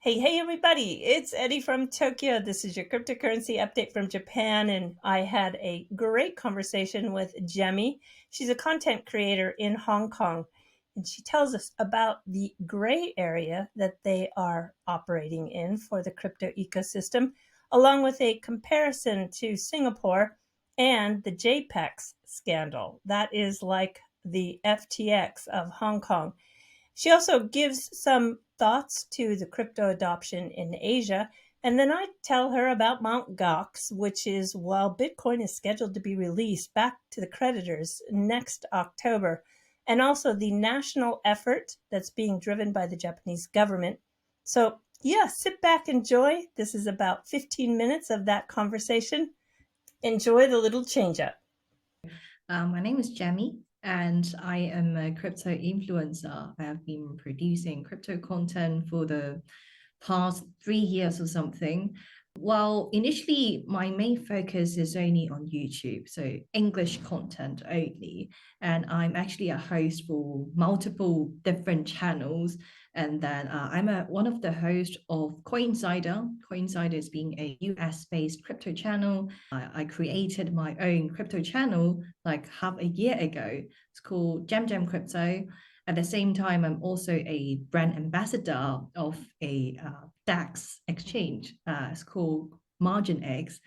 Hey, everybody, it's Eddie from Tokyo. This is your cryptocurrency update from Japan, and I had a great conversation with Gemmy. She's a content creator in Hong Kong, and she tells us about the gray area that they are operating in for the crypto ecosystem, along with a comparison to Singapore and the JPEX scandal. That is like the FTX of Hong Kong. She also gives some thoughts to the crypto adoption in Asia. And then I tell her about Mt. Gox, which is while Bitcoin is scheduled to be released back to the creditors next October, and also the national effort that's being driven by the Japanese government. So, yeah, sit back, enjoy. This is about 15 minutes of that conversation. Enjoy the little change up. My name is Gemmy, and I am a crypto influencer. I have been producing crypto content for the past 3 years or something. Well, initially, my main focus is only on YouTube, so English content only. And I'm actually a host for multiple different channels. And then I'm one of the hosts of Coinsider. Coinsider is being a US-based crypto channel. I created my own crypto channel like half a year ago. It's called Gem Crypto. At the same time, I'm also a brand ambassador of a DAX exchange. It's called Margin X.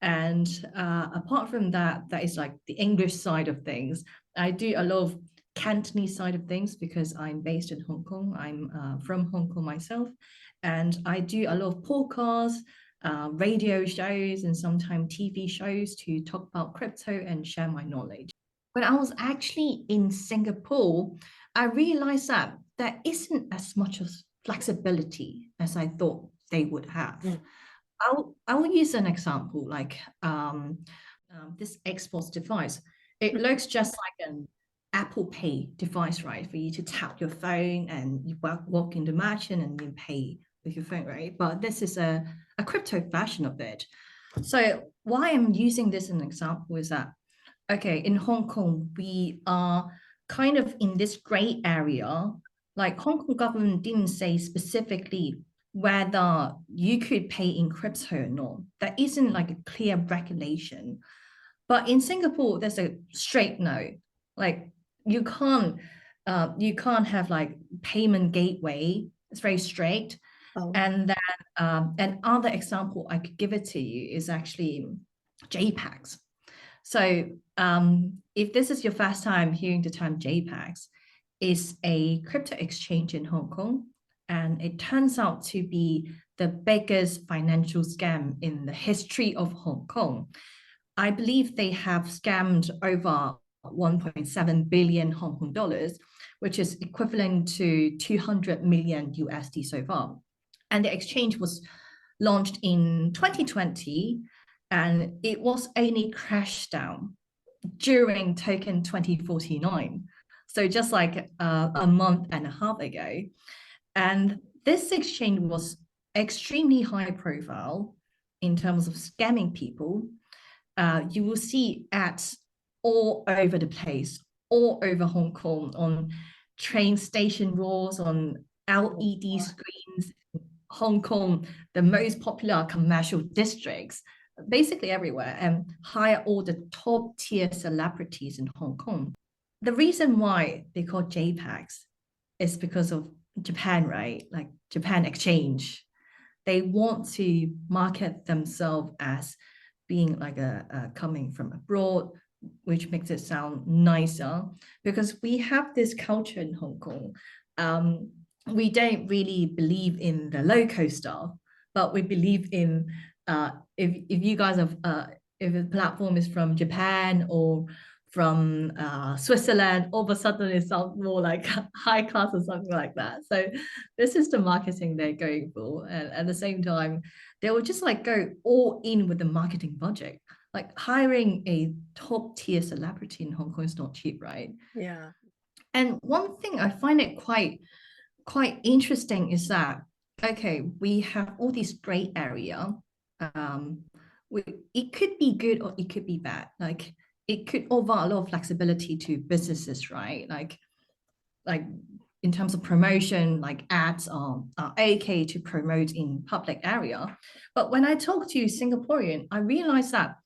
And apart from that, that is like the English side of things. I do a lot of Cantonese side of things because I'm based in Hong Kong. I'm from Hong Kong myself. And I do a lot of podcasts, radio shows, and sometimes TV shows to talk about crypto and share my knowledge. When I was actually in Singapore, I realized that there isn't as much of flexibility as I thought they would have. I will use an example like this Xbox device. It looks just like an Apple Pay device, right? For you to tap your phone and you walk in the machine and you pay with your phone, right? But this is a crypto version of it. So why I'm using this as an example is that okay, in Hong Kong, we are kind of in this gray area. Like Hong Kong government didn't say specifically whether you could pay in crypto or not. There isn't like a clear regulation. But in Singapore, there's a straight no. Like you can't have like payment gateway. It's very strict. Oh. And then another example I could give it to you is actually JPEGs. So if this is your first time hearing the term JPEX, it's a crypto exchange in Hong Kong, and it turns out to be the biggest financial scam in the history of Hong Kong. I believe they have scammed over 1.7 billion Hong Kong dollars, which is equivalent to 200 million USD so far. And the exchange was launched in 2020 and it was only crashed down during token 2049, so just like a month and a half ago. And this exchange was extremely high profile in terms of scamming people. You will see ads all over the place, all over Hong Kong, on train station walls, on LED screens, Hong Kong, the most popular commercial districts, basically everywhere, and hire all the top tier celebrities in Hong Kong. The reason why they call JPEGs is because of Japan, right? Like Japan exchange. They want to market themselves as being like a coming from abroad, which makes it sound nicer because we have this culture in Hong Kong. We don't really believe in the local stuff, but we believe in if you guys have if the platform is from Japan or from Switzerland, all of a sudden it sounds more like high class or something like that. So this is the marketing they're going for, and at the same time, they will just like go all in with the marketing budget. Like hiring a top tier celebrity in Hong Kong is not cheap, right? Yeah. And one thing I find it quite interesting is that okay, we have all this gray area. Um, it could be good or it could be bad. Like it could offer a lot of flexibility to businesses, right? Like in terms of promotion, like ads are okay to promote in public area. But when I talk to Singaporean, I realize that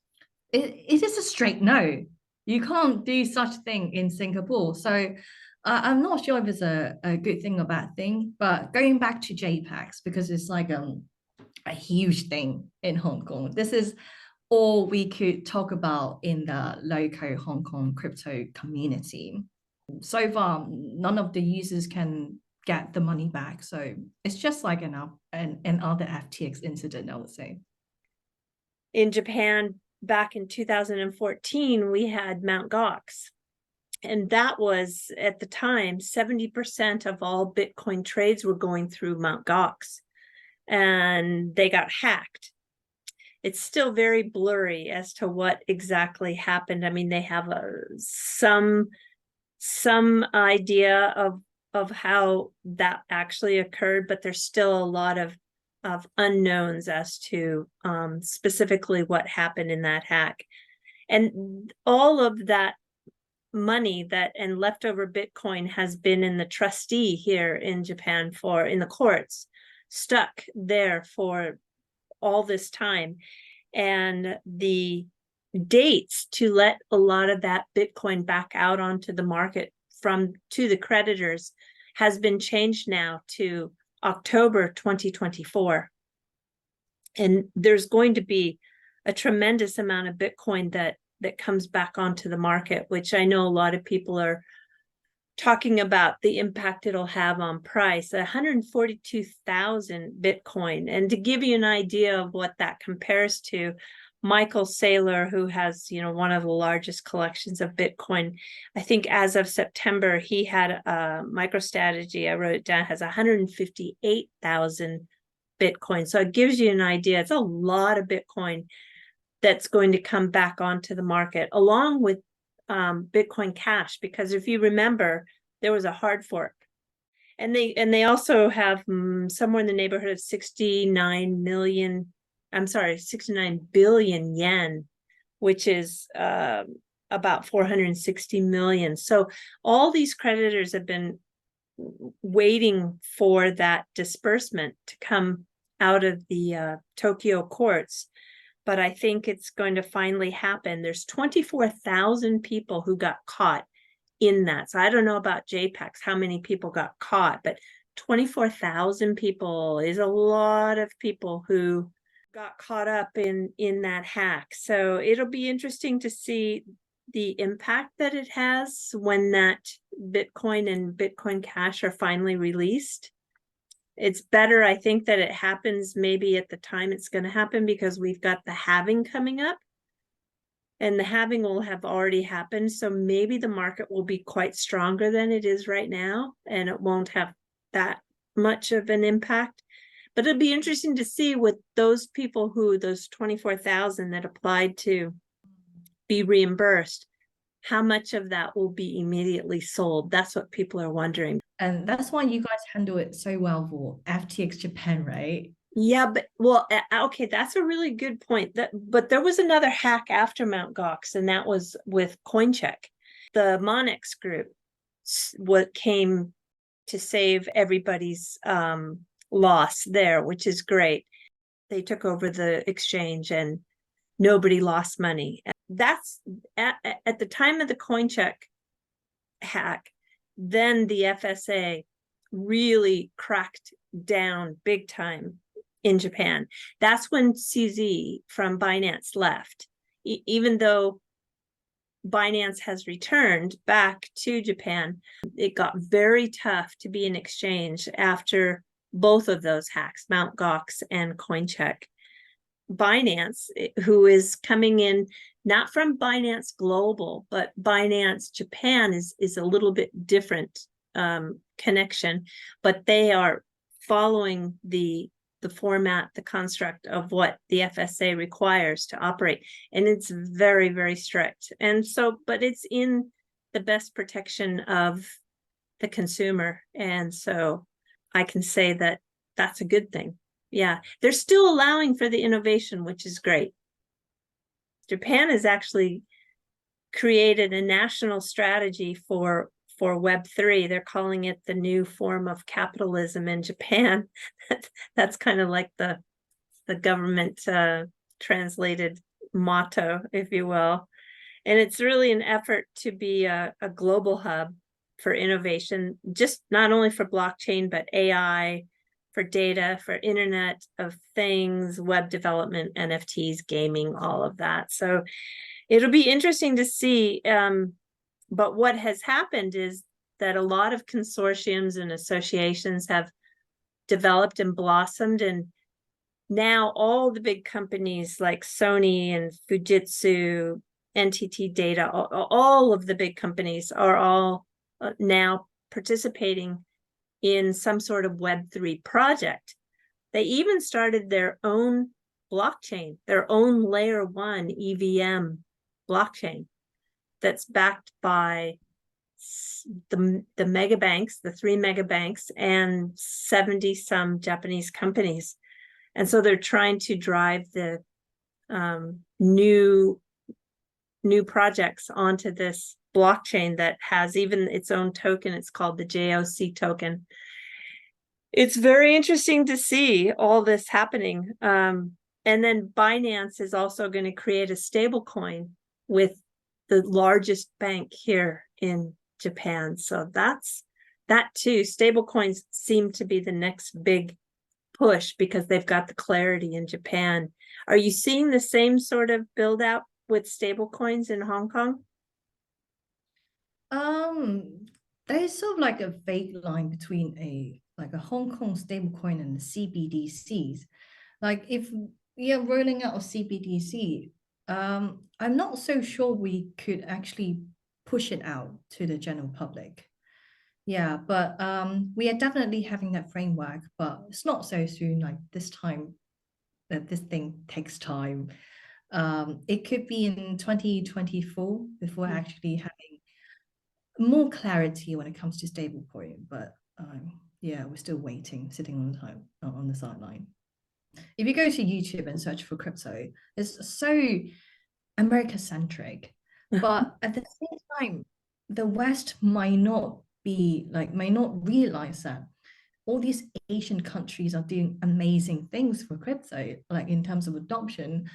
it is a straight no. You can't do such thing in Singapore. So I'm not sure if it's a good thing or bad thing, but going back to JPEX, because it's like a huge thing in Hong Kong. This is all we could talk about in the local Hong Kong crypto community. So far, none of the users can get the money back. So it's just like another FTX incident, I would say. In Japan, back in 2014, we had Mt. Gox. And that was, at the time, 70% of all Bitcoin trades were going through Mt. Gox. And they got hacked. It's still very blurry as to what exactly happened. I mean, they have some idea of how that actually occurred, but there's still a lot of unknowns as to specifically what happened in that hack. And all of that money and leftover Bitcoin has been in the trustee here in Japan in the courts, stuck there for all this time. And the dates to let a lot of that Bitcoin back out onto the market to the creditors has been changed now to October 2024. And there's going to be a tremendous amount of Bitcoin that comes back onto the market, which I know a lot of people are talking about the impact it'll have on price. 142,000 Bitcoin. And to give you an idea of what that compares to, Michael Saylor, who has, one of the largest collections of Bitcoin, I think as of September, he had a MicroStrategy, I wrote it down, has 158,000 Bitcoin. So it gives you an idea. It's a lot of Bitcoin that's going to come back onto the market, along with Bitcoin Cash, because if you remember, there was a hard fork. And they also have somewhere in the neighborhood of 69 billion yen, which is about 460 million. So all these creditors have been waiting for that disbursement to come out of the Tokyo courts. But I think it's going to finally happen. There's 24,000 people who got caught in that. So I don't know about JPEX, how many people got caught, but 24,000 people is a lot of people who got caught up in that hack. So it'll be interesting to see the impact that it has when that Bitcoin and Bitcoin Cash are finally released. It's better, I think, that it happens maybe at the time it's going to happen, because we've got the halving coming up, and the halving will have already happened. So maybe the market will be quite stronger than it is right now, and it won't have that much of an impact. But it'll be interesting to see with those people those 24,000 that applied to be reimbursed, how much of that will be immediately sold. That's what people are wondering. And that's why you guys handle it so well for FTX Japan, right? Yeah, but okay, that's a really good point. But there was another hack after Mt. Gox, and that was with CoinCheck. The Monex group what came to save everybody's loss there, which is great. They took over the exchange and nobody lost money. That's at the time of the CoinCheck hack. Then the FSA really cracked down big time in Japan. That's when CZ from Binance left. Even though Binance has returned back to Japan, it got very tough to be an exchange after both of those hacks, Mt. Gox and CoinCheck. Binance, who is coming in not from Binance Global, but Binance Japan is a little bit different connection, but they are following the format, the construct of what the FSA requires to operate. And it's very, very strict. And so, but it's in the best protection of the consumer. And so I can say that that's a good thing. Yeah, they're still allowing for the innovation, which is great. Japan has actually created a national strategy for for Web3. They're calling it the new form of capitalism in Japan. That's kind of like the government translated motto, if you will. And it's really an effort to be a global hub for innovation, just not only for blockchain, but AI, for data, for Internet of Things, web development, NFTs, gaming, all of that. So it'll be interesting to see. But what has happened is that a lot of consortiums and associations have developed and blossomed, and now all the big companies like Sony and Fujitsu, NTT Data, all of the big companies are all now participating in some sort of Web3 project. They even started their own blockchain, their own layer 1 EVM blockchain that's backed by the mega banks, the 3 mega banks, and 70 some Japanese companies. And so they're trying to drive the new projects onto this blockchain that has even its own token. It's called the JOC token. It's very interesting to see all this happening. And then Binance is also going to create a stable coin with the largest bank here in Japan. So that's that too. Stable coins seem to be the next big push because they've got the clarity in Japan. Are you seeing the same sort of build out with stable coins in Hong Kong? There's sort of like a vague line between a Hong Kong stablecoin and the CBDCs. Like if we are rolling out a CBDC, I'm not so sure we could actually push it out to the general public. Yeah, but we are definitely having that framework, but it's not so soon. Like this time, that this thing takes time. It could be in 2024 before actually having more clarity when it comes to stablecoin. But yeah, we're still waiting, sitting on the time on the sideline. If you go to YouTube and search for crypto, it's so America centric, but at the same time, the West might not realize that all these Asian countries are doing amazing things for crypto, like in terms of adoption.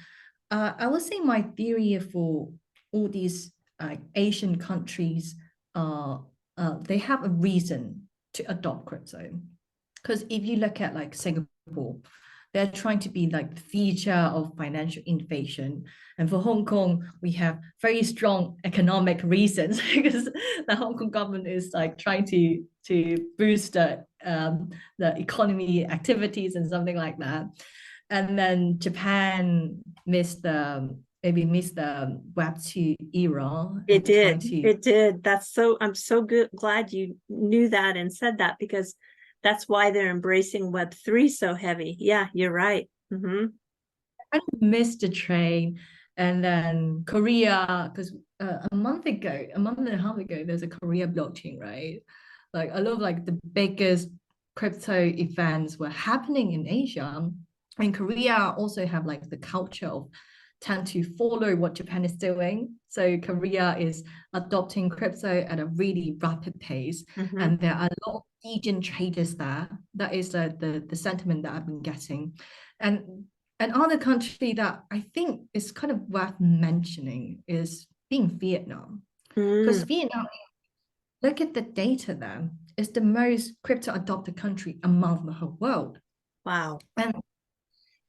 I would say my theory for all these Asian countries are they have a reason to adopt crypto. Because if you look at like Singapore, they're trying to be like the future of financial innovation. And for Hong Kong, we have very strong economic reasons because the Hong Kong government is like trying to boost the economy activities and something like that. And then Japan missed the Web2 era. It did. It did. I'm so glad you knew that and said that, because that's why they're embracing Web3 so heavy. Yeah, you're right. Mm-hmm. I missed the train. And then Korea, because a month and a half ago, there's a Korea blockchain, right? Like a lot of like the biggest crypto events were happening in Asia. And Korea also have like the culture of tend to follow what Japan is doing. So Korea is adopting crypto at a really rapid pace. Mm-hmm. And there are a lot of Asian traders there. That is the sentiment that I've been getting. And another country that I think is kind of worth mentioning is being Vietnam. Because Vietnam, look at the data there, is the most crypto adopted country among the whole world. Wow. And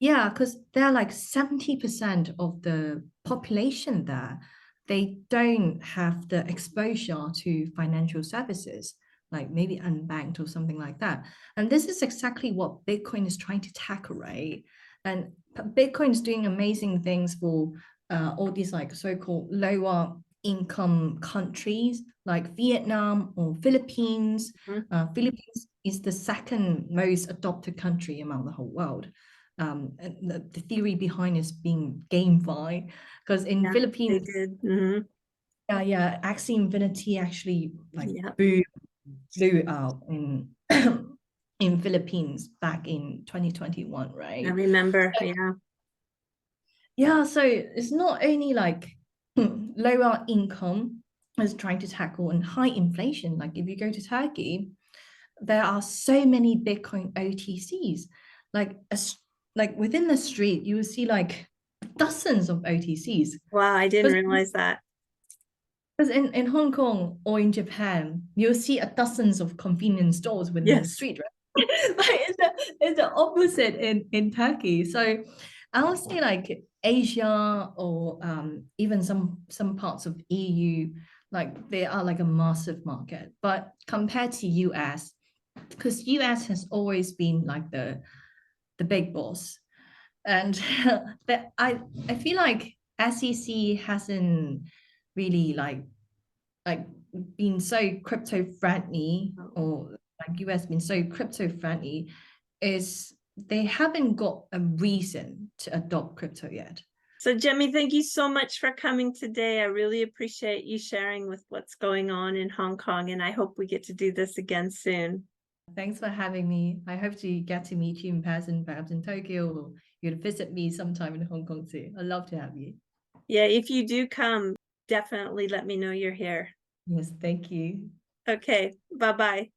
yeah, because they're like 70% of the population there, they don't have the exposure to financial services, like maybe unbanked or something like that. And this is exactly what Bitcoin is trying to tackle, right? And Bitcoin is doing amazing things for all these like so-called lower income countries like Vietnam or Philippines. Philippines is the second most adopted country among the whole world. And the theory behind is being GameFi, because in Philippines, they did. Mm-hmm. Axie Infinity actually like blew out in in Philippines back in 2021, right? I remember, so it's not only like lower income is trying to tackle and high inflation. Like if you go to Turkey, there are so many Bitcoin OTCs. Like like within the street, you will see like dozens of OTCs. Wow, I didn't realize that. Because in Hong Kong or in Japan, you'll see a dozens of convenience stores within the Yes. street, right? Like it's the opposite in Turkey. So I would say like Asia or even some parts of EU, like they are like a massive market. But compared to US, because US has always been like the big boss, and that I feel like SEC hasn't really like been so crypto friendly, or like US been so crypto friendly, is they haven't got a reason to adopt crypto yet. So, Gemmy, thank you so much for coming today. I really appreciate you sharing with what's going on in Hong Kong, and I hope we get to do this again soon. Thanks for having me. I hope to get to meet you in person, perhaps in Tokyo, or you'd visit me sometime in Hong Kong too. I'd love to have you. Yeah, if you do come, definitely let me know you're here. Yes, thank you. Okay, bye-bye.